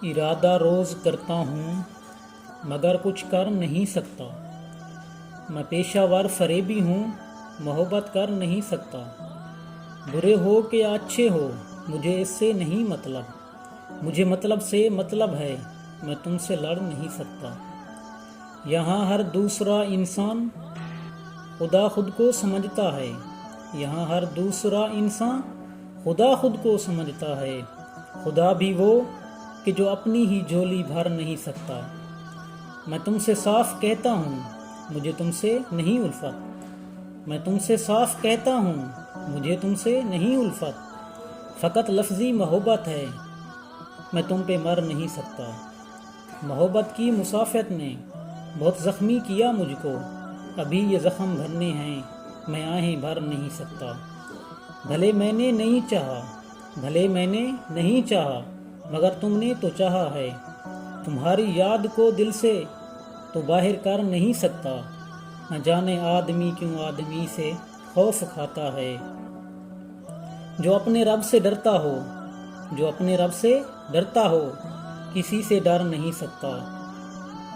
ارادہ روز کرتا ہوں مگر کچھ کر نہیں سکتا۔ میں پیشہ ور فریبی ہوں، محبت کر نہیں سکتا۔ برے ہو کہ اچھے ہو مجھے اس سے نہیں مطلب، مجھے مطلب سے مطلب ہے، میں تم سے لڑ نہیں سکتا۔ یہاں ہر دوسرا انسان خدا خود کو سمجھتا ہے، یہاں ہر دوسرا انسان خدا خود کو سمجھتا ہے۔ خدا بھی وہ کہ جو اپنی ہی جھولی بھر نہیں سکتا۔ میں تم سے صاف کہتا ہوں مجھے تم سے نہیں الفت، میں تم سے صاف کہتا ہوں مجھے تم سے نہیں الفت۔ فقط لفظی محبت ہے، میں تم پہ مر نہیں سکتا۔ محبت کی مسافت نے بہت زخمی کیا مجھ کو، ابھی یہ زخم بھرنے ہیں، میں آہیں بھر نہیں سکتا۔ بھلے میں نے نہیں چاہا، بھلے میں نے نہیں چاہا، مگر تم نے تو چاہا ہے۔ تمہاری یاد کو دل سے تو باہر کر نہیں سکتا، نہ جانے آدمی کیوں آدمی سے خوف کھاتا ہے۔ جو اپنے رب سے ڈرتا ہو، جو اپنے رب سے ڈرتا ہو، کسی سے ڈر نہیں سکتا۔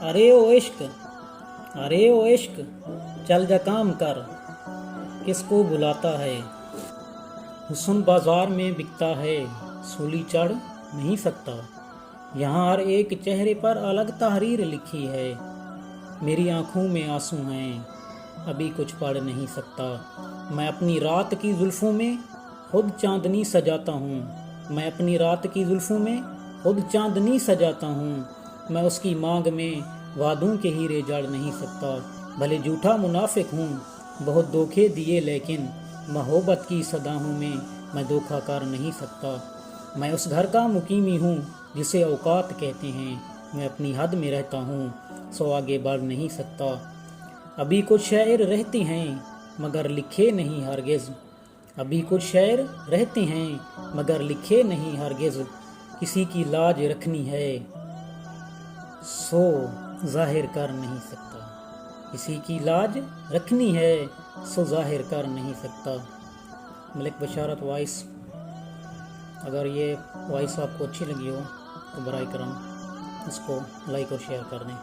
ارے او عشق، ارے او عشق، چل جا کام کر، کس کو بلاتا ہے۔ حسن بازار میں بکتا ہے، سولی چڑھ نہیں سکتا۔ یہاں ہر ایک چہرے پر الگ تحریر لکھی ہے، میری آنکھوں میں آنسو ہیں، ابھی کچھ پڑھ نہیں سکتا۔ میں اپنی رات کی زلفوں میں خود چاندنی سجاتا ہوں، میں اپنی رات کی زلفوں میں خود چاندنی سجاتا ہوں۔ میں اس کی مانگ میں وعدوں کے ہیرے جڑ نہیں سکتا۔ بھلے جھوٹا منافق ہوں، بہت دھوکے دیے، لیکن محبت کی صداؤں میں دھوکا کر نہیں سکتا۔ میں اس گھر کا مقیمی ہوں جسے اوقات کہتے ہیں، میں اپنی حد میں رہتا ہوں، سو آگے بڑھ نہیں سکتا۔ ابھی کچھ شعر رہتے ہیں مگر لکھے نہیں ہرگز، ابھی کچھ شعر رہتے ہیں مگر لکھے نہیں ہرگز۔ کسی کی لاج رکھنی ہے سو ظاہر کر نہیں سکتا، کسی کی لاج رکھنی ہے سو ظاہر کر نہیں سکتا۔ ملک بشارت وائس۔ اگر یہ وائس آپ کو اچھی لگی ہو تو برائے کرم اس کو لائک اور شیئر کر دیں۔